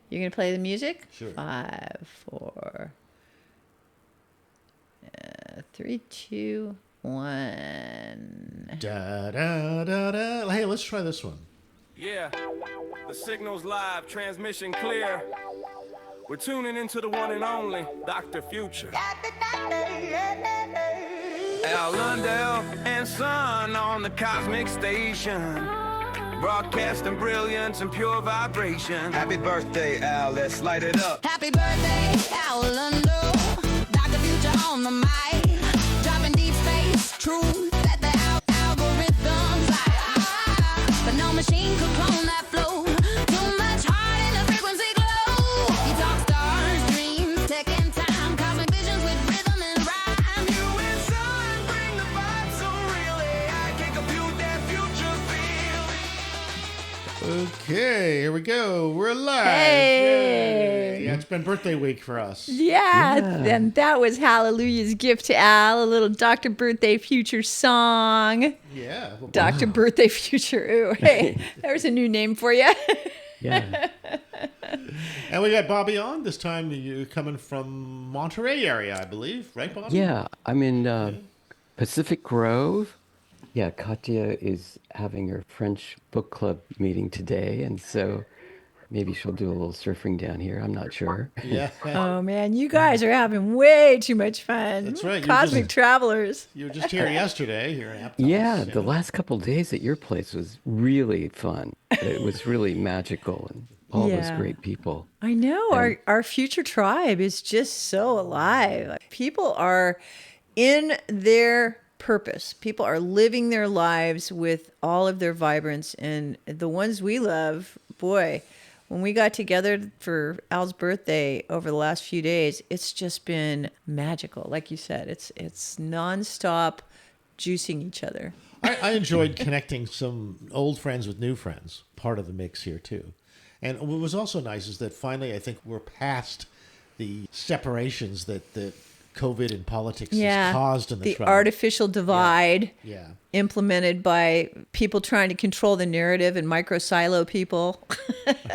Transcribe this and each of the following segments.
You gonna play the music? Sure. 5, 4, 3, 2, 1. Da da da da. Hey, let's try this one. Yeah, the signal's live, transmission clear. We're tuning into the one and only Dr. Future. Al Lundell and Son on the cosmic station, broadcasting brilliance and pure vibration. Happy birthday, Al, let's light it up. Happy birthday, Al Lundell. Dr. Future on the mic. Dropping deep space truth that the algorithms like. But no machine could clone that flow. Too much heart in the frequency glow. He talks stars, dreams, tech and time. Cosmic visions with rhythm and rhyme. You and Son bring the vibe so real. AI can't compute that future feel. Okay, here we go. We're live. Hey. Yay. Yeah, it's been birthday week for us. Yeah, and that was Hallelujah's gift to Al, a little Dr. Birthday Future song. Yeah. Dr. Birthday Future. Ooh, hey, there's a new name for you. Yeah. And we got Bobby on. This time you're coming from Monterey area, I believe. Right, Bobby? Yeah, I'm in Pacific Grove. Yeah, Katya is having her French book club meeting today, and so maybe she'll do a little surfing down here. I'm not sure. Yeah. Oh, man, you guys are having way too much fun. That's right. Cosmic travelers. You were just here yesterday. Here in Aptos. Yeah, the last couple of days at your place was really fun. It was really magical, and all those Yeah. great people. I know. Our future tribe is just so alive. People are in their purpose. People are living their lives with all of their vibrance. And the ones we love, boy, when we got together for Al's birthday over the last few days, it's just been magical. Like you said, it's nonstop juicing each other. I enjoyed connecting some old friends with new friends, part of the mix here, too. And what was also nice is that finally I think we're past the separations that COVID and politics has caused in the tribe. Artificial divide Yeah. implemented by people trying to control the narrative and micro silo people.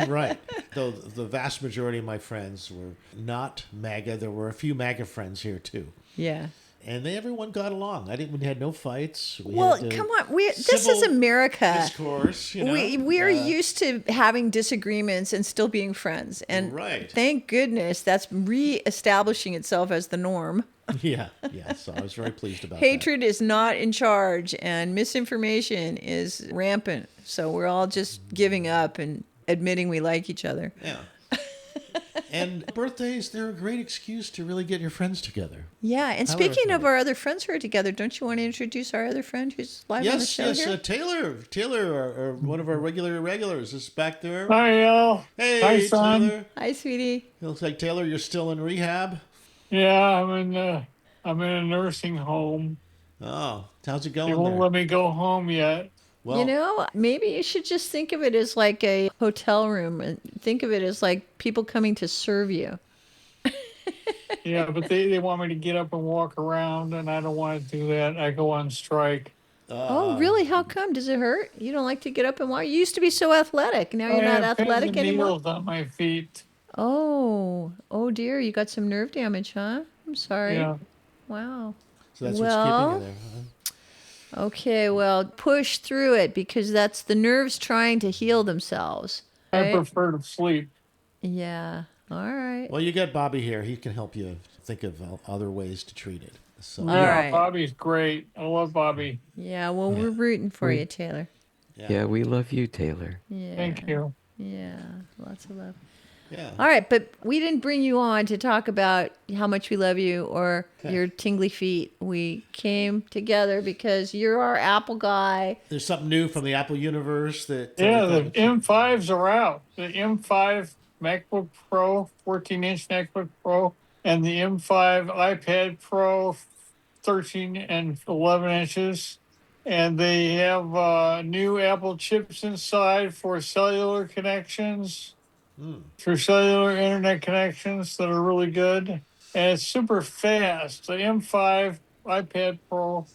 Right. Though the vast majority of my friends were not MAGA. There were a few MAGA friends here, too. Yeah. And everyone got along. We had no fights. Well, come on. This is civil America. Discourse, you know. We're used to having disagreements and still being friends. And Right. thank goodness that's reestablishing itself as the norm. Yeah. So I was very pleased about Hatred is not in charge and misinformation is rampant. So we're all just giving up and admitting we like each other. that. Yeah. And birthdays, they're a great excuse to really get your friends together. Yeah, and How about speaking our of our other friends who are together, don't you want to introduce our other friend who's live on the show here? Taylor, or one of our regulars, is back there. Hi, Al. Hey, Hi, son. Taylor. Hi, sweetie. It looks like Taylor, you're still in rehab. Yeah, I'm in a nursing home. Oh, how's it They going won't there? let me go home yet. Well, You know, maybe you should just think of it as like a hotel room and think of it as like people coming to serve you. Yeah, but they want me to get up and walk around, and I don't want to do that. I go on strike. Oh, really? How come? Does it hurt? You don't like to get up and walk? You used to be so athletic. Now you're I not have pins athletic and anymore. needles on my feet. Oh dear. You got some nerve damage, huh? I'm sorry. Yeah. Wow. so that's well- what's keeping you there, huh? Okay, well, push through it because that's the nerves trying to heal themselves. I Right? prefer to sleep. Yeah. All right. Well, you got Bobby here. He can help you think of other ways to treat it. So, All Yeah, right. Bobby's great. I love Bobby. Yeah, well, we're rooting for you, Taylor. Yeah, we love you, Taylor. Yeah. Thank you. Yeah, lots of love. yeah. All right, but we didn't bring you on to talk about how much we love you or your tingly feet. We came together because you're our Apple guy. There's something new from the Apple universe that. Yeah, we the thought- M5s are out. The M5 MacBook Pro, 14-inch MacBook Pro, and the M5 iPad Pro, 13 and 11 inches. And they have new Apple chips inside for cellular connections, for cellular internet connections that are really good. And it's super fast. The M5 iPad Pro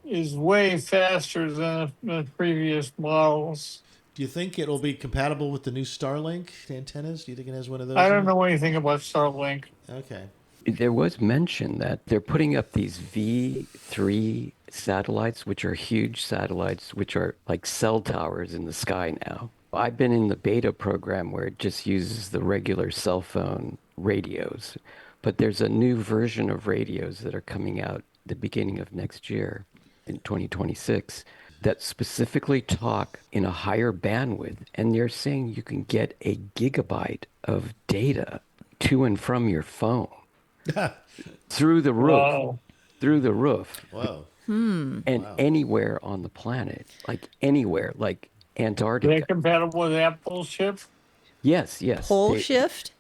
is way faster than the previous models. Do you think it'll be compatible with the new Starlink antennas? Do you think it has one of those? I don't know anything about Starlink. Okay. There was mention that they're putting up these V3 satellites, which are huge satellites, which are like cell towers in the sky now. I've been in the beta program where it just uses the regular cell phone radios, but there's a new version of radios that are coming out the beginning of next year in 2026 that specifically talk in a higher bandwidth. And they're saying you can get a gigabyte of data to and from your phone through the roof, Wow. through the roof, Whoa. and anywhere on the planet, like anywhere, like Are Antarctica. they compatible with Apple's chip? Yes, yes. Pole shift?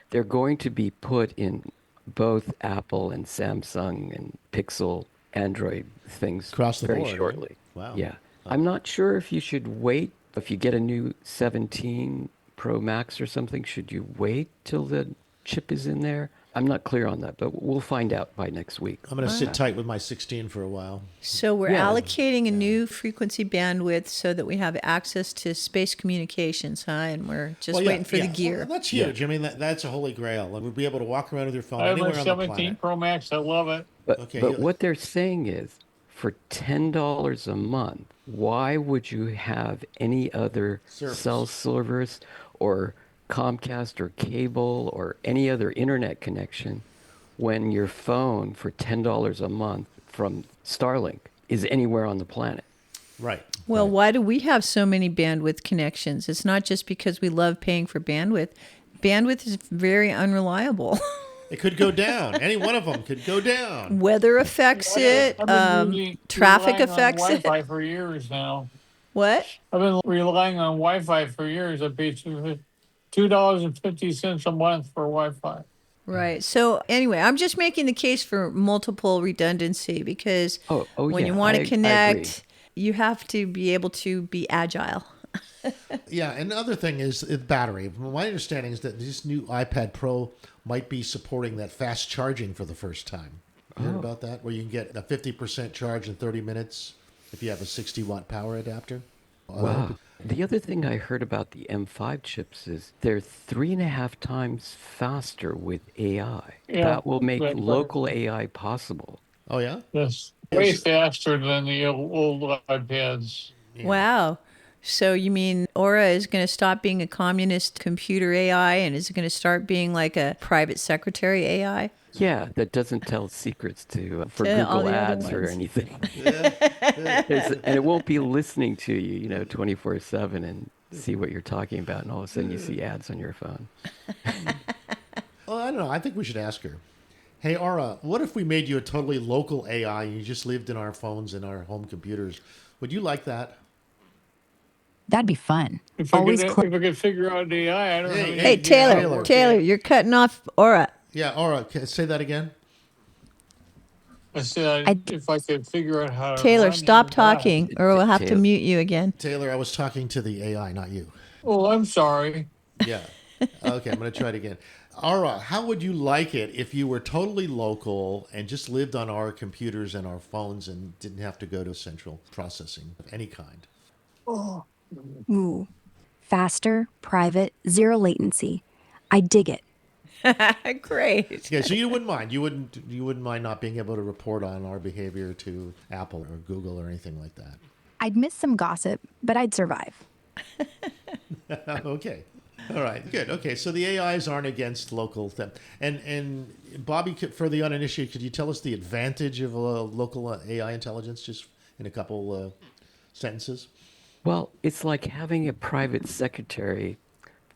They're going to be put in both Apple and Samsung and Pixel Android things Across the very board, right? shortly. Wow. Yeah. I'm not sure if you should wait. If you get a new 17 Pro Max or something, should you wait till the chip is in there? I'm not clear on that, but we'll find out by next week. I'm going to sit tight with my 16 for a while. So we're Yeah. allocating a new frequency bandwidth so that we have access to space communications, huh? And we're just waiting for the gear. Well, that's huge. I mean, that's a holy grail. We'll be able to walk around with your phone I have my anywhere on the 17 planet. Pro Max. I love it. But, Okay, but what they're saying is for $10 a month, why would you have any other Service. cell service or Comcast or cable or any other internet connection when your phone for $10 a month from Starlink is anywhere on the planet? Right. Well, why do we have so many bandwidth connections? It's not just because we love paying for bandwidth. Bandwidth is very unreliable. It could go down. Any one of them could go down. Weather affects it. I've been really Traffic relying affects on it. Wi-Fi for years now. What? I've been relying on Wi-Fi for years. I pay $2.50 a month for Wi-Fi. Right. So anyway, I'm just making the case for multiple redundancy because when yeah, you want I to agree. connect, you have to be able to be agile. Yeah, and the other thing is the battery. My understanding is that this new iPad Pro might be supporting that fast charging for the first time. You heard about that? Where you can get a 50% charge in 30 minutes if you have a 60-watt power adapter. Wow. The other thing I heard about the M5 chips is they're 3.5 times faster with AI. Yeah, That will make that's right. local AI possible. Oh, yeah? Yes, way faster than the old iPads. Yeah. Wow. So you mean Aura is going to stop being a communist computer AI and is going to start being like a private secretary AI? Yeah, that doesn't tell secrets for To all Google the other ads or ones. anything. And it won't be listening to you, 24/7 and see what you're talking about. And all of a sudden you see ads on your phone. Well, I don't know. I think we should ask her. Hey, Aura, what if we made you a totally local AI and you just lived in our phones and our home computers? Would you like that? That'd be fun. If I Always could figure out AI, I don't know. Hey, Taylor, you're cutting off Aura. Yeah, Aura, say that again. I said if I could figure out how to Taylor, run stop AI. talking or we'll have to Taylor. mute you again. Taylor, I was talking to the AI, not you. Oh, I'm sorry. Yeah. Okay, I'm going to try it again. Aura, how would you like it if you were totally local and just lived on our computers and our phones and didn't have to go to central processing of any kind? Ooh. Faster, private, zero latency. I dig it. Great. Yeah, so you wouldn't mind. You wouldn't mind not being able to report on our behavior to Apple or Google or anything like that. I'd miss some gossip, but I'd survive. Okay. All right. Good. Okay. So the AIs aren't against local and Bobby, for the uninitiated, could you tell us the advantage of local AI intelligence, just in a couple sentences? Well, it's like having a private secretary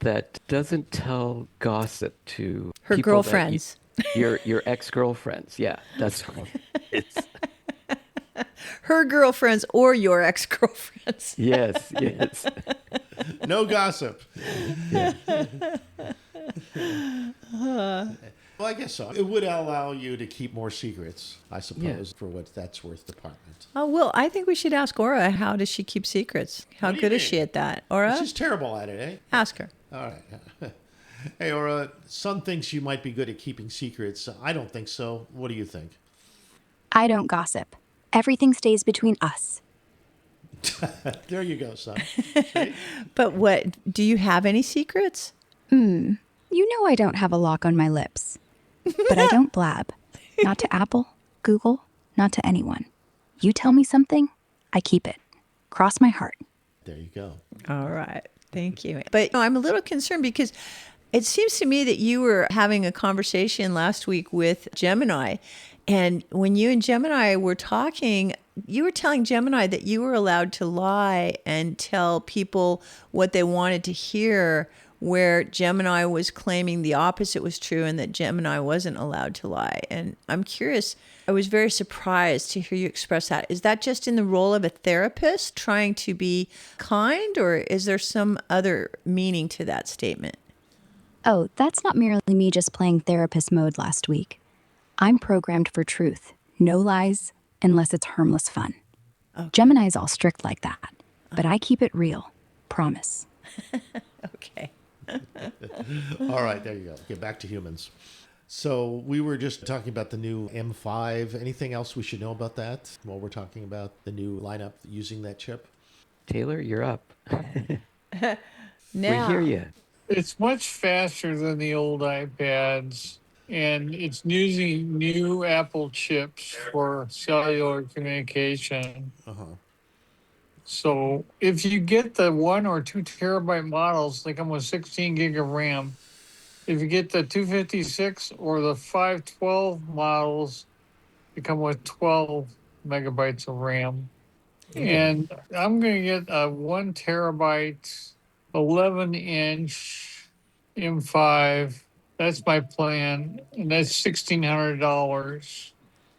that doesn't tell gossip to Her people girlfriends. Your ex-girlfriends. Yeah, that's what it's. Her girlfriends or your ex-girlfriends. Yes. No gossip. Well, I guess so. It would allow you to keep more secrets, I suppose, for what that's worth department. Oh, well, I think we should ask Aura, how does she keep secrets? How What do you good is mean? she at that? Aura, She's terrible at it, eh? ask her. All right. Hey, Aura, some thinks you might be good at keeping secrets. I don't think so. What do you think? I don't gossip. Everything stays between us. There you go, son. But what, do you have any secrets? You know I don't have a lock on my lips. But I don't blab. Not to Apple, Google, not to anyone. You tell me something, I keep it. Cross my heart. There you go. All right. Thank you. But I'm a little concerned because it seems to me that you were having a conversation last week with Gemini. And when you and Gemini were talking, you were telling Gemini that you were allowed to lie and tell people what they wanted to hear, where Gemini was claiming the opposite was true and that Gemini wasn't allowed to lie. And I'm curious, I was very surprised to hear you express that. Is that just in the role of a therapist trying to be kind, or is there some other meaning to that statement? Oh, that's not merely me just playing therapist mode last week. I'm programmed for truth. No lies, unless it's harmless fun. Gemini's all strict like that, but I keep it real. Promise. Okay. All right, there you go. Get back to humans. So we were just talking about the new M5. Anything else we should know about that while we're talking about the new lineup using that chip? Taylor, you're up. Now, We hear you. It's much faster than the old iPads, and it's using new Apple chips for cellular communication. So if you get the 1 or 2 terabyte models, they come with 16 gig of RAM. If you get the 256 or the 512 models, they come with 12 megabytes of RAM. And I'm going to get a 1 terabyte, 11 inch M5. That's my plan. And that's $1,600. Is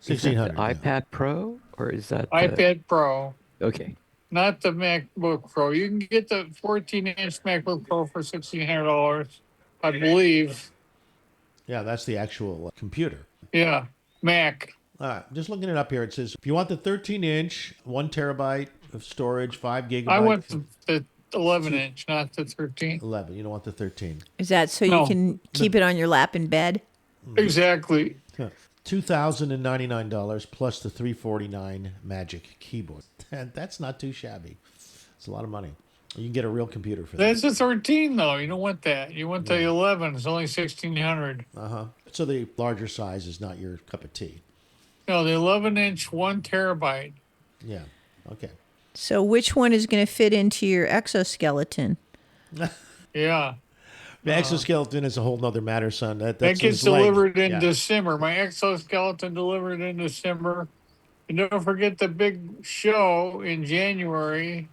that the 1600. iPad Pro, or is that the... iPad Pro, Okay. not the MacBook Pro. You can get the 14-inch MacBook Pro for $1,600, I believe. Yeah, that's the actual computer. Yeah, Mac. All right, just looking it up here, it says if you want the 13-inch, 1 terabyte of storage, 5 gigabytes. I want the 11-inch, not the 13. 11. You don't want the 13. is that so No. you can keep it on your lap in bed? Exactly. $2,099 plus the $349 Magic keyboard. And that's not too shabby. It's a lot of money. You can get a real computer for that. That's a 13, though. You don't want that. You want the 11. It's only $1,600. So the larger size is not your cup of tea. No, the 11-inch, 1 terabyte. Yeah. Okay. So which one is going to fit into your exoskeleton? Yeah. The exoskeleton is a whole nother matter, son. That That's gets his leg. delivered in Yeah. December. My exoskeleton delivered in December. And don't forget the big show in January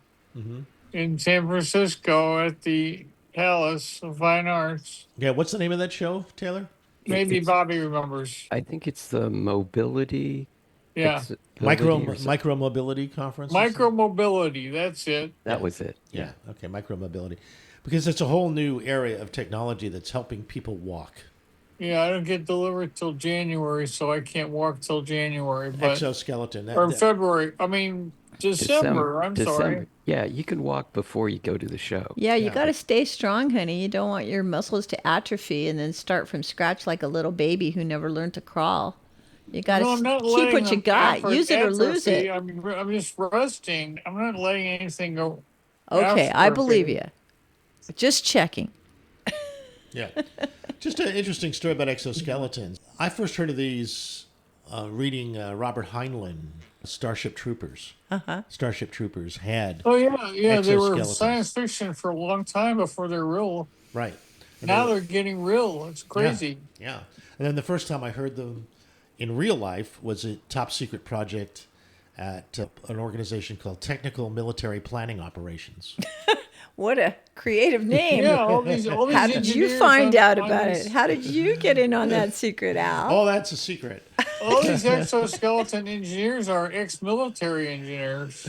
in San Francisco at the Palace of Fine Arts. Yeah, what's the name of that show, Taylor? Maybe Bobby remembers. I think it's the mobility... Yeah. Micro mobility conference. or Micro mobility. That's it. That was it. something? Yeah. Okay. Micro mobility, because it's a whole new area of technology that's helping people walk. Yeah, I don't get delivered till January, so I can't walk till January. But Exoskeleton. or February. I mean December. I'm sorry. Yeah, you can walk before you go to the show. Yeah, you got to stay strong, honey. You don't want your muscles to atrophy and then start from scratch like a little baby who never learned to crawl. You got No, I'm not to keep letting what you them got. Use it or lose atrophy. it. I'm just resting. I'm not letting anything go. Okay, I atrophy. believe you. Just checking. Yeah. Just an interesting story about exoskeletons. I first heard of these reading Robert Heinlein, Starship Troopers. Starship Troopers had. Oh yeah. They were exoskeletons. science fiction for a long time before they're real. Right. And Now they- they're getting real. It's crazy. Yeah. And then the first time I heard them in real life was a top secret project at an organization called Technical Military Planning Operations. What a creative name. Yeah, all these How did you engineers find on- out on about these- it? How did you get in on that secret, Al? Oh, that's a secret. All these exoskeleton engineers are ex-military engineers.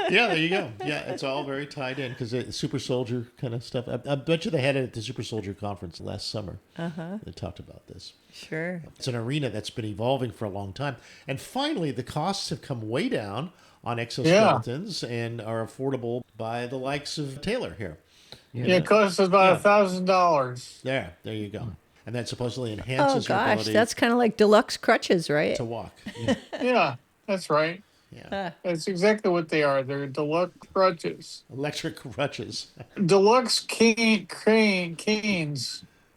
Yeah, there you go. Yeah, it's all very tied in because it's super soldier kind of stuff. I bet you they had it at the Super Soldier Conference last summer. They talked about this. Sure. It's an arena that's been evolving for a long time. And finally, the costs have come way down on exoskeletons and are affordable by the likes of Taylor here. Yeah, it costs about $1,000. There you go. And that supposedly Oh, enhances your gosh. ability That's kind of like deluxe crutches, right? to walk. Yeah, that's right. Yeah. That's exactly what they are. They're deluxe crutches. Electric crutches. Deluxe canes.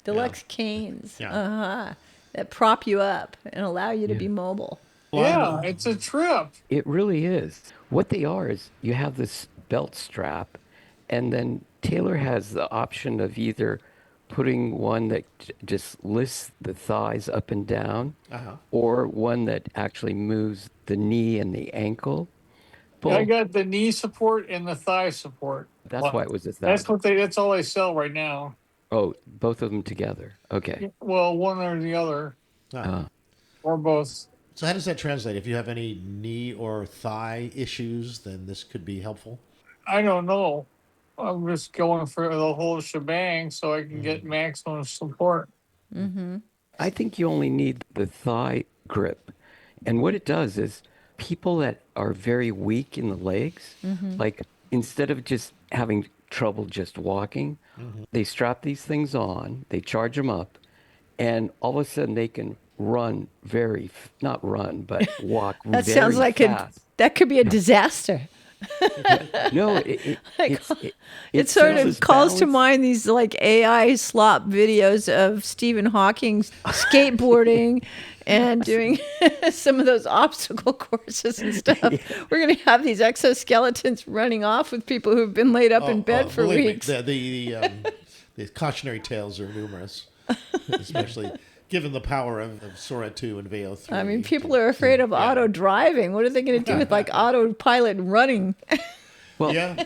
Deluxe canes. Yeah. Uh-huh. That prop you up and allow you to Yeah. be mobile. Yeah, it's a trip. It really is. What they are is you have this belt strap, and then Taylor has the option of either putting one that just lifts the thighs up and down, or one that actually moves the knee and the ankle. I got the knee support and the thigh support. That's why it was That's that's all they sell right now. Oh, both of them together. Okay. Well, one or the other, or both. So how does that translate? If you have any knee or thigh issues, then this could be helpful. I don't know. I'm just going for the whole shebang so I can get maximum support. I think you only need the thigh grip. And what it does is people that are very weak in the legs, like instead of just having trouble just walking, they strap these things on, they charge them up, and all of a sudden they can run not run, but walk That very sounds like fast. that could be a disaster. No, It sort sells of as calls to balance. mind these like AI slop videos of Stephen Hawking skateboarding and doing some of those obstacle courses and stuff. We're going to have these exoskeletons running off with people who've been laid up in bed for believe me, weeks. the cautionary tales are numerous, especially given the power of Sora 2 and Veo 3. I mean, people are afraid of auto driving. What are they going to do with like autopilot running? Well, Yeah.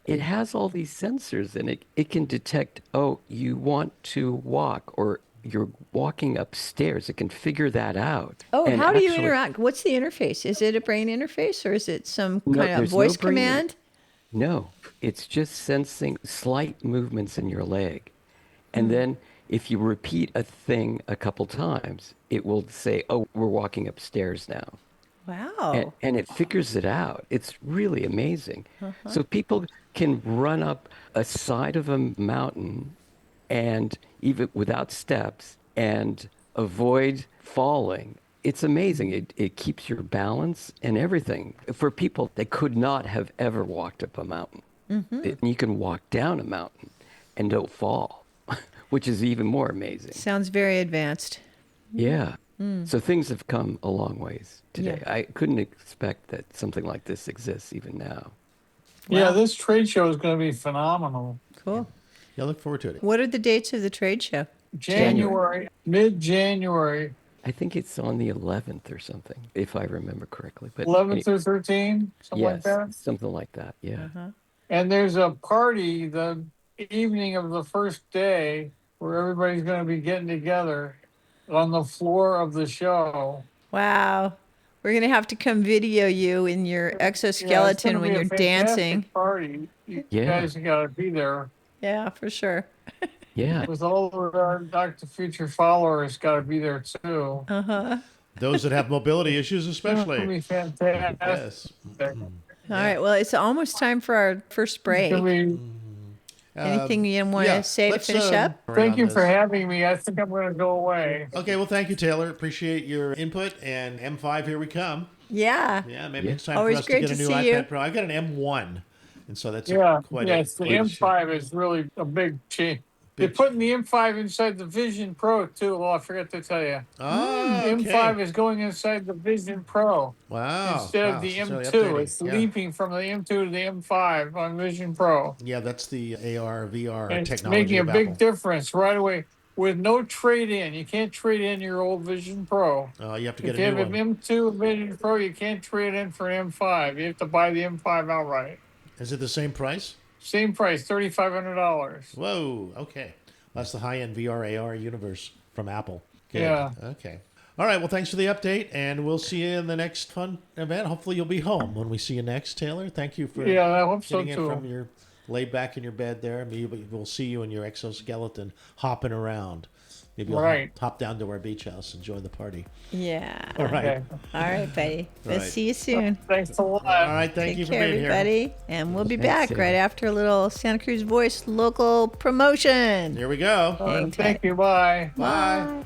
it has all these sensors and it can detect, oh, you want to walk or you're walking upstairs. It can figure that out. Oh, And how do you actually- interact? What's the interface? Is it a brain interface or is it some No, kind of there's no voice brain in- command? No, it's just sensing slight movements in your leg. And then if you repeat a thing a couple times, it will say, oh, we're walking upstairs now. Wow. And it figures it out. It's really amazing. So people can run up a side of a mountain and even without steps and avoid falling. It's amazing. It keeps your balance and everything for people that could not have ever walked up a mountain. You can walk down a mountain and don't fall, which is even more amazing. Sounds very advanced. Yeah. So things have come a long ways today. Yeah. I couldn't expect that something like this exists even now. Yeah, this trade show is going to be phenomenal. Cool. Yeah, look forward to it. What are the dates of the trade show? January, mid-January, I think it's on the 11th or something, if I remember correctly. But 11th or 13th, something like yes, that. something like that. Yeah. And there's a party the evening of the first day where everybody's going to be getting together on the floor of the show. Wow. We're going to have to come video you in your Yeah, it's exoskeleton gonna when be a you're fantastic dancing. Party. You Yeah. guys got to be there. Yeah, for sure. Yeah. With all of our Dr. Future followers, got to be there too. Those that have mobility issues, It's going to especially. be fantastic. Yes. All right. Well, it's almost time for our first It's break. gonna be- Anything you want to say to let's, finish up? Thank you on for this. having me. I think I'm going to go away. Okay, well, thank you, Taylor. Appreciate your input. And M5, here we come. Yeah. Yeah, maybe Yeah. it's time Always for us to great get a to new see iPad you. Pro. I've got an M1, and so that's Yeah, quite yes, a the quite a M5 is really a big change. They're Big putting the M5 inside the Vision Pro too. Oh, I forgot to tell you. Oh, The okay. M5 is going inside the Vision Pro Wow. instead Wow, of the so M2. updating. It's Yeah. leaping from the M2 to the M5 on Vision Pro. Yeah, that's the AR, VR And it's technology making a of big Apple. difference right away with no trade-in. You can't trade in your old Vision Pro. You have to get If you a have new an one. M2 Vision Pro, you can't trade in for an M5. You have to buy the M5 outright. Is it the same price? Same price, $3,500. Whoa, okay. That's the high-end VR, AR universe from Apple. Good. Yeah. Okay. All right, well, thanks for the update, and we'll see you in the next fun event. Hopefully you'll be home when we see you next, Taylor. Thank you for Yeah, I hope so getting in too. from your laid back in your bed there. Maybe we'll see you in your exoskeleton hopping around. Maybe you'll Right. hop down to our beach house and join the party. Yeah. All right. Okay. All right, buddy. Let's Right. see you soon. Thanks a lot. All right, thank Take you for care, being here. everybody. And we'll be Thanks, back Sarah. right after a little Santa Cruz Voice local promotion. Here we go. Hang tight. Thank you. Bye. Bye.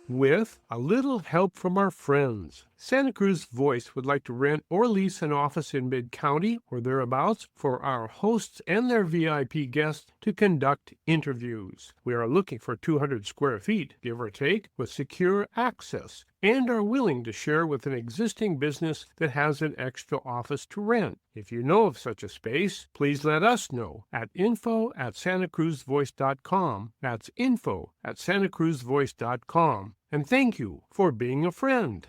with a little help from our friends. Santa Cruz Voice would like to rent or lease an office in Mid-County or thereabouts for our hosts and their VIP guests to conduct interviews. We are looking for 200 square feet, give or take, with secure access, and are willing to share with an existing business that has an extra office to rent. If you know of such a space, please let us know at info@santacruzvoice.com. That's info@santacruzvoice.com. And thank you for being a friend.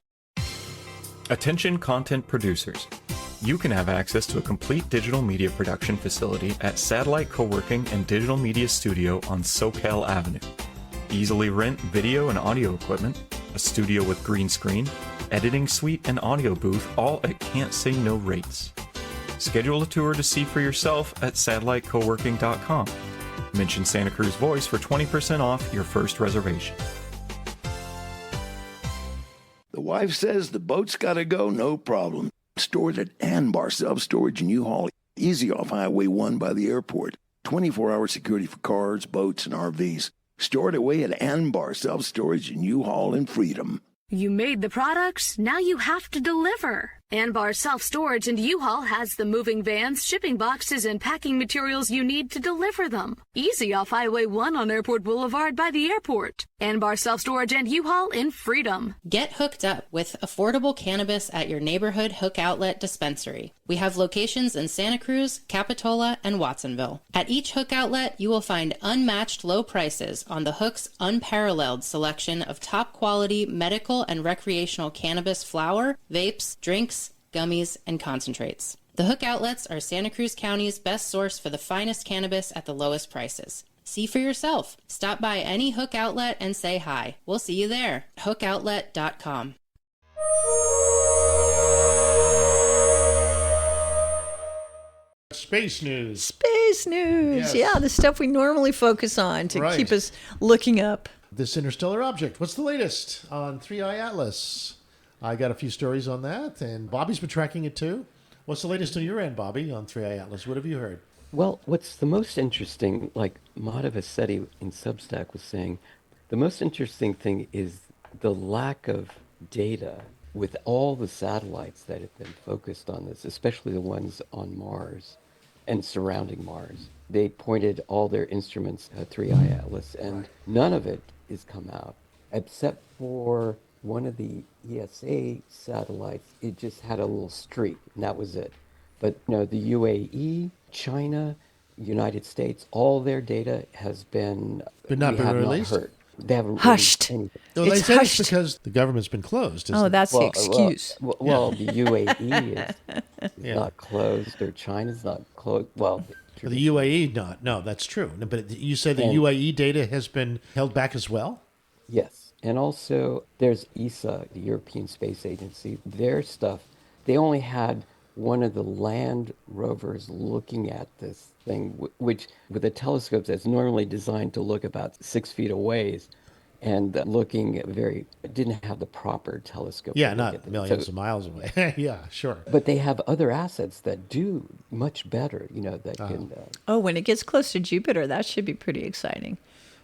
Attention content producers. You can have access to a complete digital media production facility at Satellite Co-working and Digital Media Studio on SoCal Avenue. Easily rent video and audio equipment, a studio with green screen, editing suite, and audio booth, all at can't say no rates. Schedule a tour to see for yourself at satellitecoworking.com. Mention Santa Cruz Voice for 20% off your first reservation. The wife says the boat's got to go, no problem. Stored at Anbar Self-Storage in U-Haul, easy off Highway 1 by the airport. 24-hour security for cars, boats, and RVs. Stored away at Anbar Self-Storage in U-Haul and Freedom. You made the products, now you have to deliver. Anbar Self-Storage and U-Haul has the moving vans, shipping boxes, and packing materials you need to deliver them. Easy off Highway 1 on Airport Boulevard by the airport. Anbar Self-Storage and U-Haul in Freedom. Get hooked up with affordable cannabis at your neighborhood Hook Outlet dispensary. We have locations in Santa Cruz, Capitola, and Watsonville. At each Hook Outlet, you will find unmatched low prices on the Hook's unparalleled selection of top-quality medical and recreational cannabis flower, vapes, drinks, gummies, and concentrates. The Hook Outlets are Santa Cruz County's best source for the finest cannabis at the lowest prices. See for yourself. Stop by any Hook Outlet and say hi. We'll see you there. HookOutlet.com. Space news. Space news. Yes. Yeah, the stuff we normally focus on to keep us looking up. This interstellar object. What's the latest on 3i Atlas? I got a few stories on that, and Bobby's been tracking it too. What's the latest on your end, Bobby, on 3i Atlas? What have you heard? Well, what's the most interesting, like Madhav Vassetti in Substack was saying, the most interesting thing is the lack of data with all the satellites that have been focused on this, especially the ones on Mars and surrounding Mars. They pointed all their instruments at 3i Atlas, and none of it has come out, except for one of the ESA satellites. It just had a little streak, and that was it. But the UAE, China, United States, all their data has been not been released. They haven't hushed. Released anything. Well, It's they said hushed. it's because the government's been closed. Oh, that's the excuse. Well, the UAE is not closed, or China's not closed. Well, the UAE not. No, that's true. No, but you say the UAE data has been held back as well? Yes. And also, there's ESA, the European Space Agency. Their stuff, they only had one of the land rovers looking at this thing, which with a telescope that's normally designed to look about 6 feet away, and looking didn't have the proper telescope. Yeah, not millions of miles away. Yeah, sure. But they have other assets that do much better, that can... when it gets close to Jupiter, that should be pretty exciting.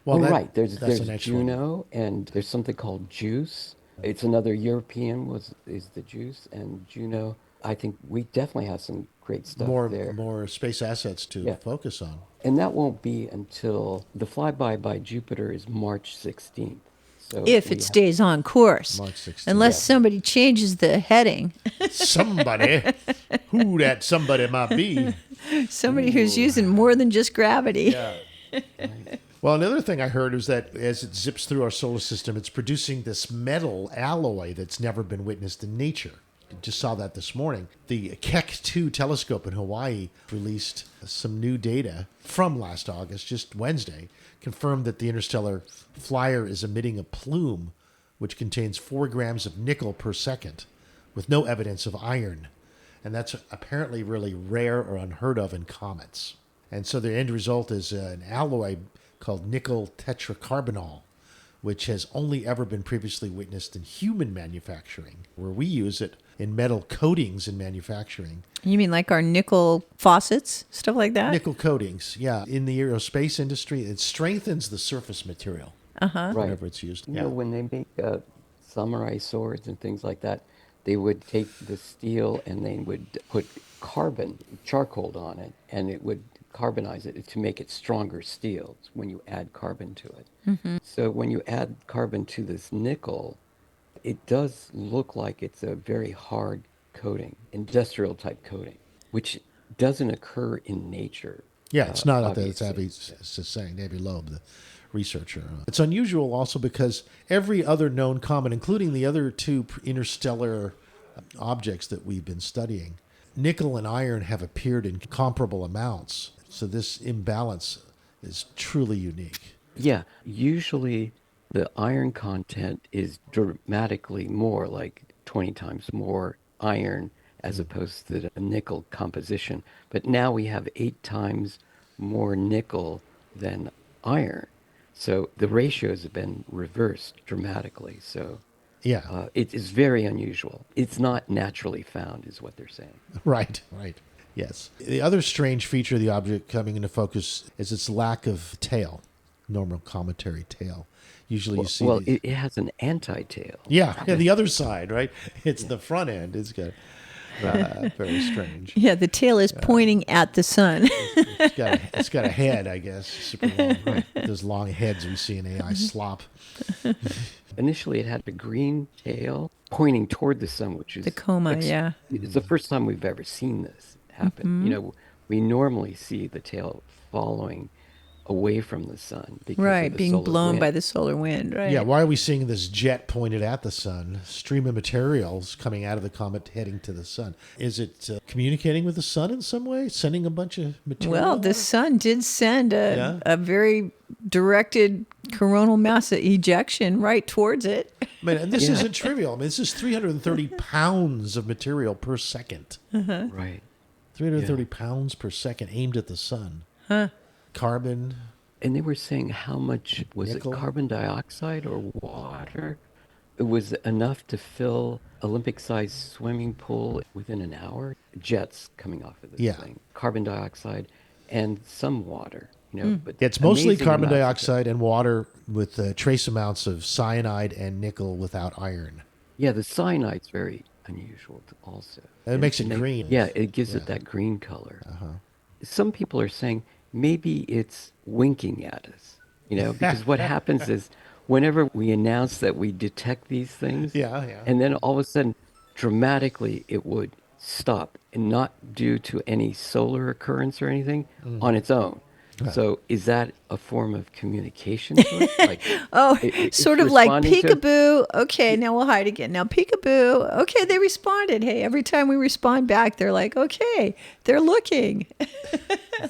Well, right. There's Juno, and there's something called JUICE. It's another European is the JUICE, and Juno. I think we definitely have some great stuff there. More space assets to focus on. And that won't be until the flyby by Jupiter is March 16th. So if it stays on course. March 16th. Unless somebody changes the heading. Somebody. Who that somebody might be. Somebody who's using more than just gravity. Yeah. Right. Well, another thing I heard is that as it zips through our solar system, it's producing this metal alloy that's never been witnessed in nature. Just saw that this morning. The Keck 2 telescope in Hawaii released some new data from last August, just Wednesday, confirmed that the interstellar flyer is emitting a plume which contains 4 grams of nickel per second with no evidence of iron. And that's apparently really rare or unheard of in comets. And so the end result is an alloy called nickel tetracarbonyl, which has only ever been previously witnessed in human manufacturing, where we use it in metal coatings in manufacturing. You mean like our nickel faucets, stuff like that? Nickel coatings, yeah. In the aerospace industry, it strengthens the surface material. Uh-huh. Whenever it's used. You know, when they make samurai swords and things like that, they would take the steel and they would put carbon, charcoal on it, and it would carbonize it to make it stronger steel when you add carbon to it. So when you add carbon to this nickel, it does look like it's a very hard coating, industrial type coating, which doesn't occur in nature. Yeah, it's not that it's obviously. saying, Avi Loeb, the researcher. It's unusual also because every other known comet, including the other two interstellar objects that we've been studying, nickel and iron have appeared in comparable amounts. So this imbalance is truly unique. Yeah, usually the iron content is dramatically more, like 20 times more iron as opposed to the nickel composition. But now we have 8 times more nickel than iron. So the ratios have been reversed dramatically. So Yeah. it is very unusual. It's not naturally found, is what they're saying. Right. Yes. The other strange feature of the object coming into focus is its lack of tail, normal cometary tail. Usually you see. Well, it has an anti-tail. Yeah, the other side, right? It's the front end. It's got very strange. Yeah, the tail is pointing at the sun. It's got a head, I guess, super long. Right. Those long heads we see in AI slop. Initially, it had a green tail pointing toward the sun, which is The coma, yeah. It's the first time we've ever seen this happen. You know, we normally see the tail following away from the sun because Right, of the being solar blown wind. by the solar wind, right? Yeah, why are we seeing this jet pointed at the sun, stream of materials coming out of the comet heading to the sun? Is it communicating with the sun in some way, sending a bunch of material? Well, the sun did send a very directed coronal mass ejection right towards it. I mean, and this isn't trivial. I mean, this is 330 pounds of material per second. Right. 330 pounds per second aimed at the sun. Huh. Carbon. And they were saying how much was Nickel. it carbon dioxide or water? It was enough to fill Olympic-sized swimming pool within an hour. Jets coming off of this thing. Carbon dioxide and some water. You know, but It's mostly amazing carbon amounts of it. dioxide and water with trace amounts of cyanide and nickel without iron. Yeah, the cyanide's very unusual also. It makes it green. Yeah, it gives it that green color. Some people are saying maybe it's winking at us, you know, because what happens is whenever we announce that we detect these things, and then all of a sudden, dramatically, it would stop, and not due to any solar occurrence or anything, on its own. So is that a form of communication to us? Like, it's sort of like responding to- peekaboo. Okay, now we'll hide again. Now peekaboo. Okay, they responded. Hey, every time we respond back, they're like, okay, they're looking.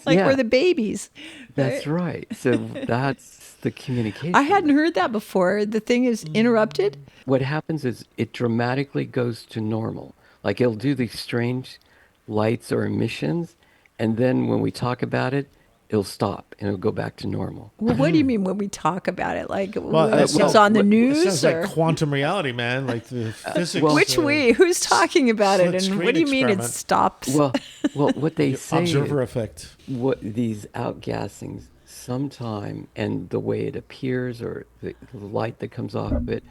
Like Yeah. we're the babies. That's right. So that's the communication. I hadn't heard that before. The thing is interrupted. What happens is it dramatically goes to normal. Like it'll do these strange lights or emissions, and then when we talk about it, it'll stop and it'll go back to normal. Well, what do you mean when we talk about it? Like Well, it's on the it news? sounds Or? like quantum reality, man. Like the physics. Which we? Who's talking about it? And split what do you screen mean it experiment. stops? Well, what they say Observer is effect. what these outgassings sometime and the way it appears or the light that comes off of it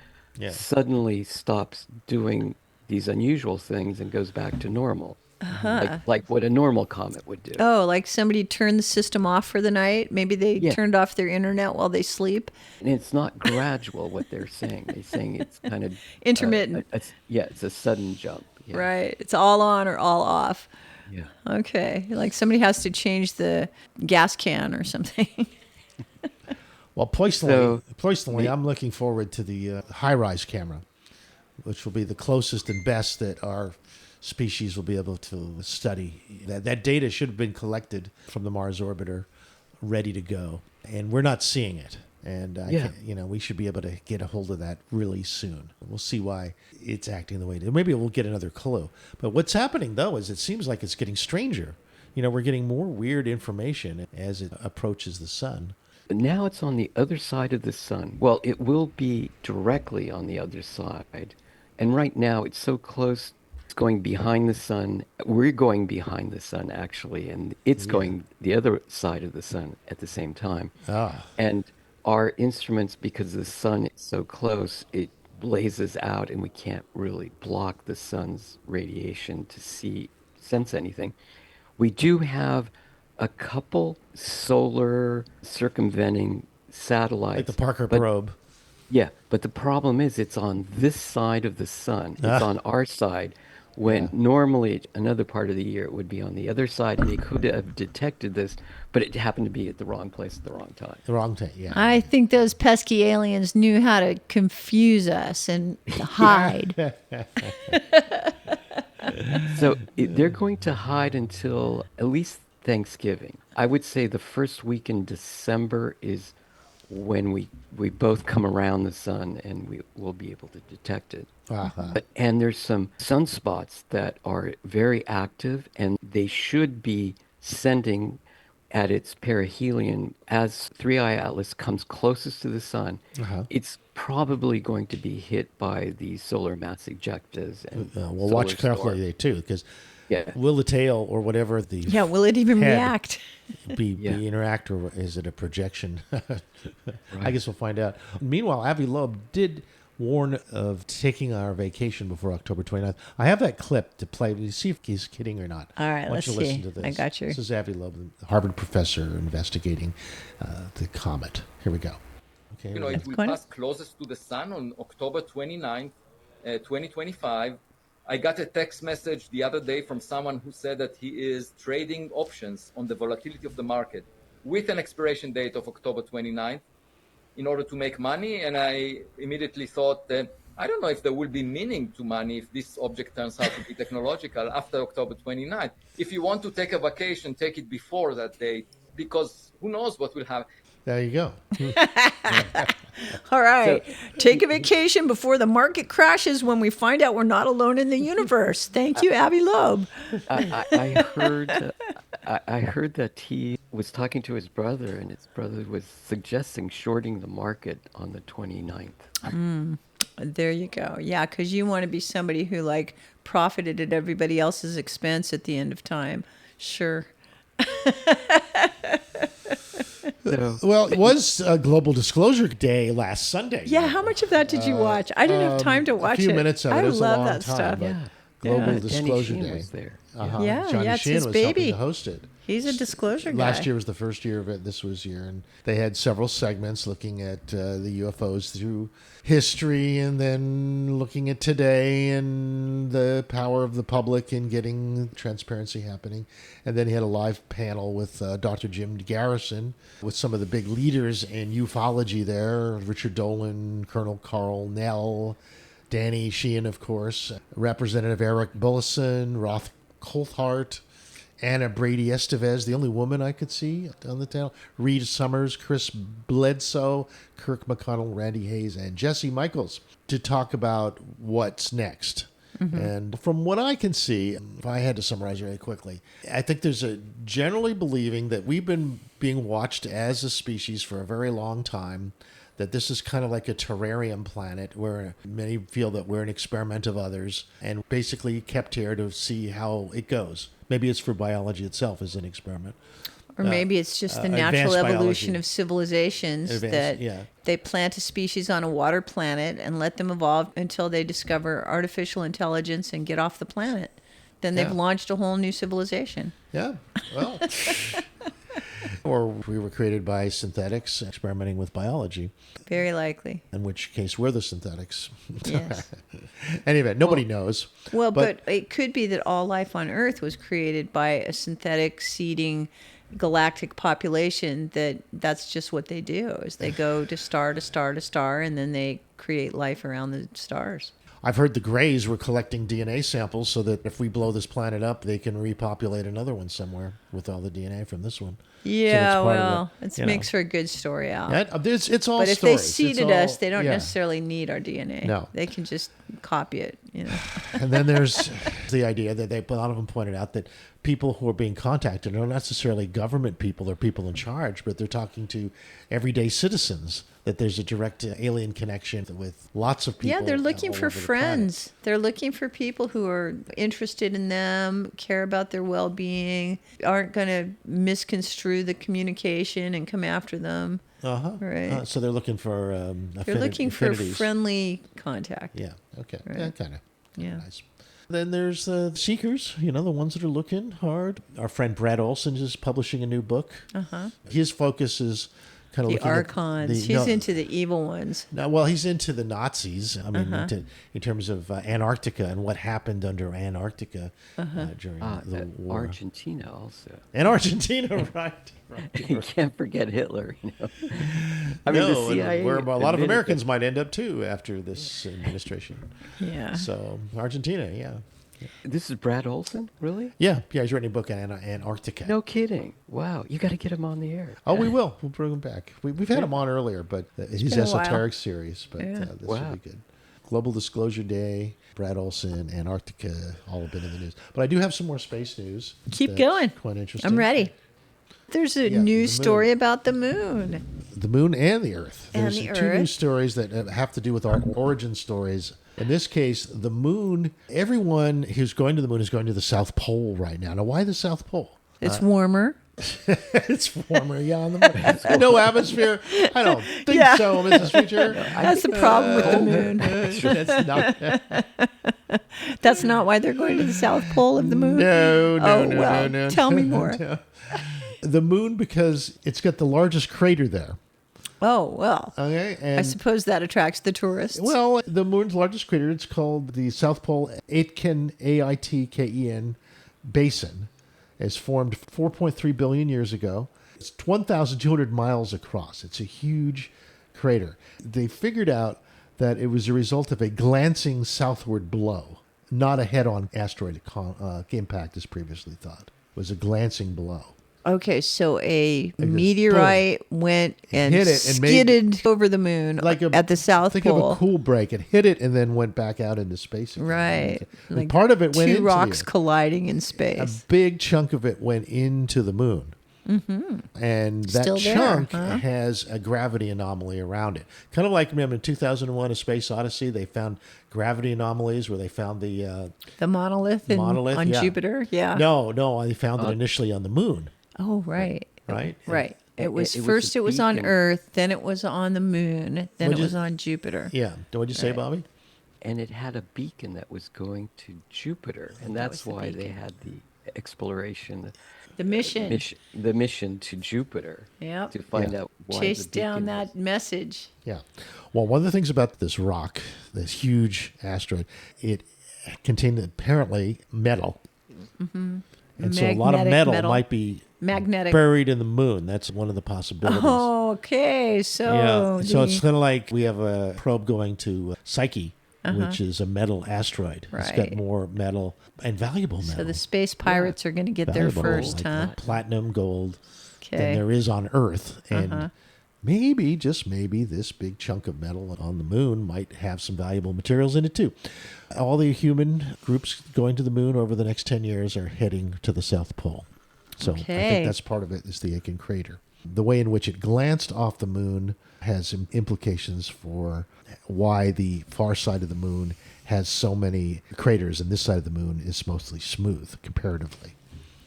suddenly stops doing these unusual things and goes back to normal. Like what a normal comet would do. Oh, like somebody turned the system off for the night. Maybe they turned off their internet while they sleep. And it's not gradual what they're saying. They're saying it's kind of Intermittent. It's a sudden jump. Yeah. Right. It's all on or all off. Yeah. Okay. Like somebody has to change the gas can or something. Well, personally, I'm looking forward to the high-rise camera, which will be the closest and best that our species will be able to study. That data should have been collected from the Mars orbiter, ready to go, and we're not seeing it. And we should be able to get a hold of that really soon. We'll see why it's acting the way it is. Maybe we'll get another clue. But what's happening though is it seems like it's getting stranger. You know, we're getting more weird information as it approaches the sun. Now it's on the other side of the sun. Well, it will be directly on the other side. And right now it's so close, it's going behind the sun. We're going behind the sun, actually, and it's going the other side of the sun at the same time. And our instruments, because the sun is so close, it blazes out and we can't really block the sun's radiation to sense anything. We do have a couple solar circumventing satellites. Like the Parker but probe. yeah, but the problem is it's on this side of the sun. It's on our side, when normally another part of the year it would be on the other side, and they could have detected this, but it happened to be at the wrong place at the wrong time. The wrong time, yeah. I think those pesky aliens knew how to confuse us and hide. So they're going to hide until at least Thanksgiving. I would say the first week in December is when we both come around the sun and we will be able to detect it. And there's some sunspots that are very active, and they should be sending at its perihelion as 3i Atlas comes closest to the sun. It's probably going to be hit by the solar mass ejectas. And we'll watch carefully too, because will the tail or whatever will it even react? be interact, or is it a projection? I guess we'll find out. Meanwhile, Avi Loeb did warn of taking our vacation before October 29th. I have that clip to play to see if he's kidding or not. All right, let's see. Listen to this. I got you. This is Avi Loeb, the Harvard professor investigating the comet. Here we go. Okay, it will pass closest to the sun on October 29th, 2025. I got a text message the other day from someone who said that he is trading options on the volatility of the market with an expiration date of October 29th in order to make money. And I immediately thought that I don't know if there will be meaning to money if this object turns out to be technological after October 29th. If you want to take a vacation, take it before that date, because who knows what will happen. There you go. All right. Take a vacation before the market crashes when we find out we're not alone in the universe. Thank you, Avi Loeb. I heard that he was talking to his brother, and his brother was suggesting shorting the market on the 29th. There you go. Yeah, because you want to be somebody who profited at everybody else's expense at the end of time. Sure. Well, it was Global Disclosure Day last Sunday. Yeah, how much of that did you watch? I didn't have time to watch it. A few minutes of it. I It was love a long that time, stuff. but Global Danny Disclosure Sheen Day. was there. Johnny it's Sheehan his was baby. helping to host it. He's a disclosure guy. Last year was the first year of it. This was year. And they had several segments looking at the UFOs through history, and then looking at today and the power of the public in getting transparency happening. And then he had a live panel with Dr. Jim Garrison, with some of the big leaders in ufology there, Richard Dolan, Colonel Carl Nell, Danny Sheehan, of course, Representative Eric Bullison, Roth Coulthart, Anna Brady Estevez, the only woman I could see on the panel, Reed Summers, Chris Bledsoe, Kirk McConnell, Randy Hayes, and Jesse Michaels, to talk about what's next. And from what I can see, if I had to summarize really quickly, I think there's a generally believing that we've been being watched as a species for a very long time, that this is kind of like a terrarium planet where many feel that we're an experiment of others and basically kept here to see how it goes. Maybe it's for biology itself as an experiment. Or maybe it's just the natural evolution biology. of civilizations that they plant a species on a water planet and let them evolve until they discover artificial intelligence and get off the planet. Then they've launched a whole new civilization. Yeah, well... Or we were created by synthetics experimenting with biology. Very likely. In which case we're the synthetics. Yes. Anyway, nobody knows. Well, but it could be that all life on Earth was created by a synthetic seeding galactic population that's just what they do, is they go to star to star to star, and then they create life around the stars. I've heard the Greys were collecting DNA samples so that if we blow this planet up, they can repopulate another one somewhere with all the DNA from this one. Yeah, so well, it makes for a good story out. It's all but if stories. they seeded us, they don't necessarily need our DNA. No. They can just copy it, And then there's the idea that a lot of them pointed out that people who are being contacted are not necessarily government people or people in charge, but they're talking to everyday citizens, that there's a direct alien connection with lots of people. Yeah, they're looking all for over the friends. They're looking for people who are interested in them, care about their well-being, aren't going to misconstrue the communication and come after them. Right. So they're looking for They're looking for affinities. friendly contact. Yeah. Okay. Right. Yeah, kind of. Yeah. Nice. Then there's seekers, the ones that are looking hard. Our friend Brad Olson is publishing a new book. His focus is kind of The looking Archons. at He's into the evil ones. No, well, he's into the Nazis. I mean, in terms of Antarctica and what happened under Antarctica during the war. Argentina also. And Argentina, right. You can't forget Hitler, I No, mean, the CIA where a lot of admitted Americans that- might end up too after this administration. Yeah. So Argentina, yeah. This is Brad Olson, really? Yeah, he's writing a book on Antarctica. No kidding. Wow, you got to get him on the air. Oh, we will. We'll bring him back. We've had him on earlier, but his been a while. esoteric series. But Yeah. this will be good. Global Disclosure Day, Brad Olson, Antarctica, all have been in the news. But I do have some more space news. Keep that's going. Quite interesting. I'm ready. There's a Yeah, news the moon. story about the moon. The moon and the Earth. And There's the two Earth. news stories that have to do with our origin stories. In this case, the moon, everyone who's going to the moon is going to the South Pole right now. Now, why the South Pole? It's warmer. It's warmer, yeah, on the moon. No atmosphere? I don't think Yeah. so, Mrs. Future. That's the problem with the moon. That's not, That's not why they're going to the South Pole of the moon. no, Oh, well, no. tell me more. No. The moon, because it's got the largest crater there. Oh, well. Okay, I and suppose that attracts the tourists. well, the moon's largest crater, it's called the South Pole Aitken, Aitken Basin. It's formed 4.3 billion years ago. It's 1,200 miles across. It's a huge crater. They figured out that it was a result of a glancing southward blow, not a head-on asteroid impact as previously thought. It was a glancing blow. Okay, so a goes meteorite went and Hit it and made- skidded over the moon at the South Think Pole. of a cool break. It hit it and then went back out into space again. Right. And Like part of it went two into rocks the, colliding in a space. big chunk of it went into the moon. Mm-hmm. And that Still there, chunk huh? has a gravity anomaly around it. Kind of like, remember, in 2001, A Space Odyssey, they found gravity anomalies where they found the monolith, on yeah. Jupiter. Yeah. No, they found it initially on the moon. Oh, right. Right? Right. It was it was first a it was on beacon. Earth, then it was on the moon, then What'd it you- was on Jupiter. Yeah. What'd you say, Right. Bobby? And it had a beacon that was going to Jupiter, and that's was the why they beacon. had the exploration, The mission. the mission to Jupiter Yep. to find Yeah. out why Chase the down beacon that message. Yeah. Well, one of the things about this rock, this huge asteroid, it contained apparently metal. Mm-hmm. And so a lot of metal might be magnetic. buried in the moon. That's one of the possibilities. Oh, okay. So So it's kind of like we have a probe going to Psyche, which is a metal asteroid. It's got Right. more metal and valuable metal. So the space pirates are going to get there Valuable, first, like huh? Platinum, gold, than Okay. there is on Earth. And Uh-huh. maybe, just maybe, this big chunk of metal on the moon might have some valuable materials in it too. All the human groups going to the moon over the next 10 years are heading to the South Pole. So I Okay. think that's part of it, is the Aiken crater. The way in which it glanced off the moon has implications for why the far side of the moon has so many craters, and this side of the moon is mostly smooth comparatively.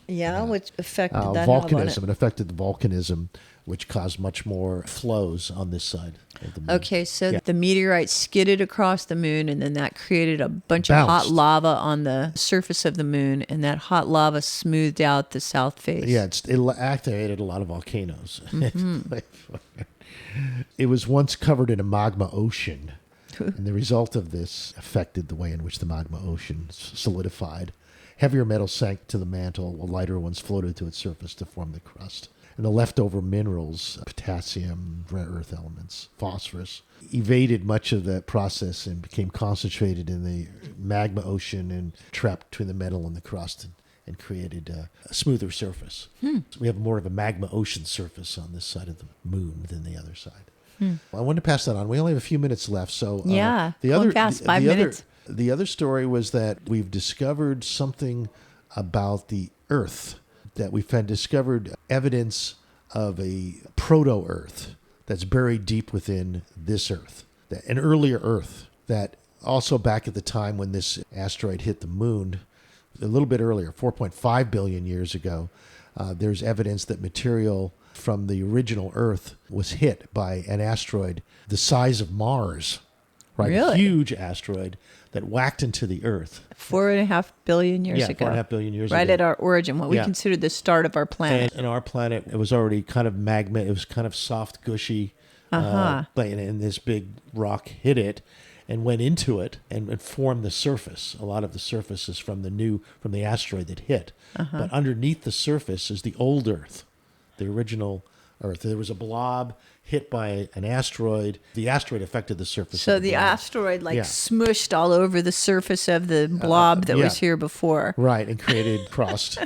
Yeah, which affected that. How about Volcanism. it? It affected the volcanism, which caused much more flows on this side of the moon. Okay, so Yeah. the meteorite skidded across the moon, and then that created a bunch of hot Bounced. lava on the surface of the moon, and that hot lava smoothed out the south face. Yeah, it activated a lot of volcanoes. Mm-hmm. It was once covered in a magma ocean, and the result of this affected the way in which the magma ocean solidified. Heavier metals sank to the mantle, while lighter ones floated to its surface to form the crust. And the leftover minerals, potassium, rare earth elements, phosphorus, evaded much of that process and became concentrated in the magma ocean and trapped between the metal and the crust, and created a smoother surface. So we have more of a magma ocean surface on this side of the moon than the other side. Well, I wanted to pass that on. We only have a few minutes left, so Yeah, going fast, 5 minutes. The other story was that we've discovered something about the Earth, that we've discovered evidence of a proto-Earth that's buried deep within this Earth, an earlier Earth that also back at the time when this asteroid hit the moon, a little bit earlier, 4.5 billion years ago, there's evidence that material from the original Earth was hit by an asteroid the size of Mars, right? Really? A huge asteroid that whacked into the Earth. 4.5 billion years ago. 4.5 billion years right ago. at our origin, what we Yeah. consider the start of our planet. And our planet, it was already kind of magma. It was kind of soft, gushy. And this big rock hit it and went into it and formed the surface. A lot of the surface is from the asteroid that hit. But underneath the surface is the old Earth, the original Earth. There was a blob hit by an asteroid. The asteroid affected the surface. So of the blob. asteroid Yeah. smushed all over the surface of the blob that was here before. Right, and created crust.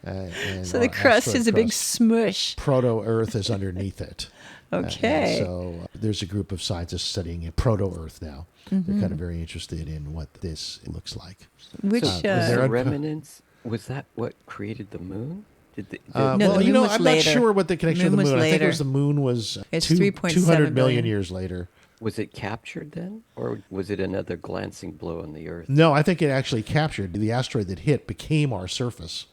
And So the crust asteroid is a big crust. smush. Proto-earth is underneath it. Okay. So there's a group of scientists studying proto-earth now. They're kind of very interested in what this looks like. Which Was the remnants, was that what created the moon? Did the, No, the moon was I'm later. not sure what the connection Moon of the was moon. I think it later. was the moon was It's 200 3.7 million years later. was it captured then? Or was it another glancing blow on the Earth? No, I think it actually captured. The asteroid that hit became our surface.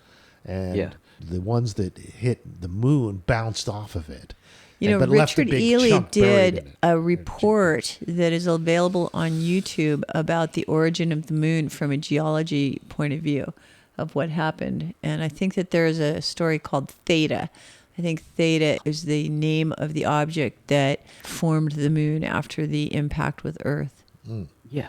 And the ones that hit the moon bounced off of it. But left a Richard big Ely chunk buried in did it. a report that is available on YouTube about the origin of the moon from a geology point of view of what happened. And I think that there is a story called Theta. I think Theta is the name of the object that formed the moon after the impact with Earth. Yeah.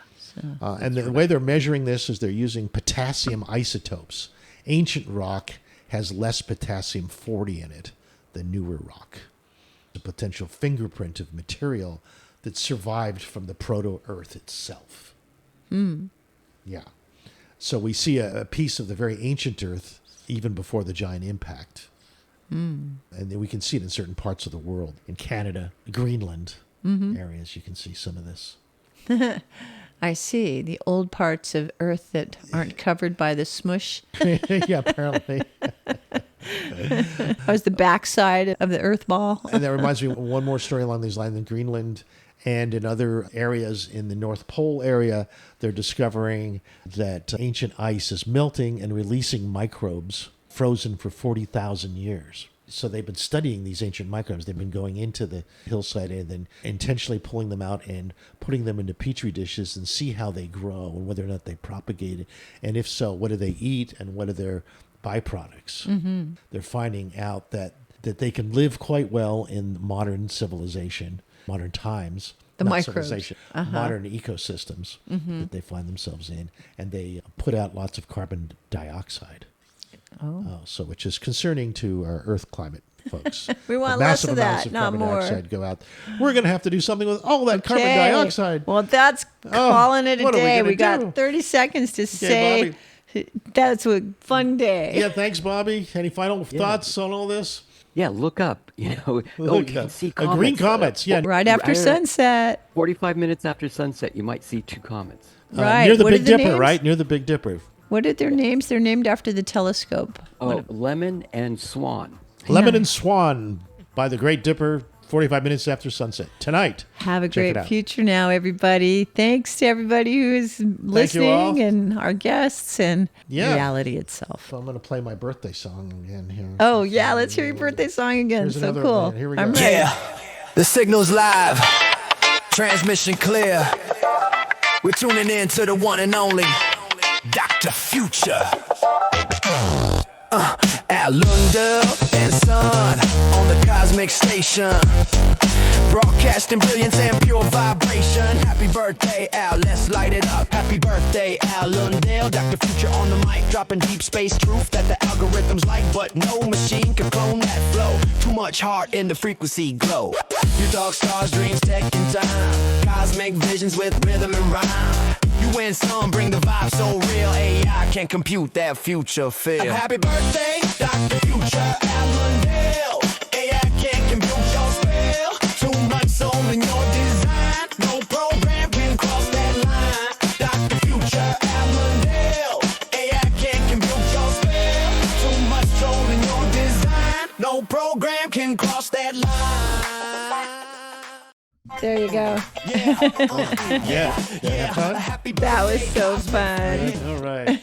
And the way they're measuring this is they're using potassium isotopes. Ancient rock has less potassium-40 in it than newer rock. A potential fingerprint of material that survived from the proto-Earth itself. Yeah. So we see a piece of the very ancient Earth even before the giant impact. And then we can see it in certain parts of the world. In Canada, Greenland areas, you can see some of this. I see. The old parts of Earth that aren't covered by the smush. Yeah, apparently. That was the backside of the Earth ball. And that reminds me of one more story along these lines. In Greenland and in other areas in the North Pole area, they're discovering that ancient ice is melting and releasing microbes frozen for 40,000 years. So they've been studying these ancient microbes. They've been going into the hillside and then intentionally pulling them out and putting them into petri dishes and see how they grow and whether or not they propagate. And if so, what do they eat and what are their byproducts? They're finding out that they can live quite well in modern civilization, modern times. The not microbes. civilization, modern ecosystems that they find themselves in. And they put out lots of carbon dioxide. So which is concerning to our Earth climate, folks. We want Massive less of amounts that, of not carbon more. dioxide go out. We're going to have to do something with all that carbon Okay. dioxide. Well, that's calling it a what are we day. gonna We got do? 30 seconds to say that's a fun day. Yeah, thanks, Bobby. Any final thoughts on all this? Yeah, look up. You can see comets. Green comets, yeah. Right after sunset. 45 minutes after sunset, you might see 2 comets. Right. Near the What are Big the Dipper, names? right? Near the Big Dipper. What are their names? They're named after the telescope. Oh, Lemon and Swan. Lemon and Swan by the Great Dipper, 45 minutes after sunset. Tonight. Have a Check it great out. future now, everybody. Thanks to everybody who is listening and our guests and reality itself. So I'm going to play my birthday song again here. Oh, yeah. Let's hear your birthday song again. Here's So another cool. one. Here we go. I'm ready. Yeah, the signal's live, transmission clear. We're tuning in to the one and only Dr. Future. Al Lundell and Son on the cosmic station, broadcasting brilliance and pure vibration. Happy birthday, Al, let's light it up. Happy birthday, Al Lundell, Dr. Future on the mic, dropping deep space truth that the algorithms like, but no machine can clone that flow. Too much heart in the frequency glow. You talk stars, dreams, tech, and time, cosmic visions with rhythm and rhyme. You and some bring the vibe so real, AI can't compute that future feel. Happy birthday, Dr. Future, Al Lundell. AI can't compute your spell. Too much soul in your design. No program can cross that line. Dr. Future, Al Lundell. AI can't compute your spell. Too much soul in your design. No program can cross that line. There you go. Yeah. That was so fun. All right.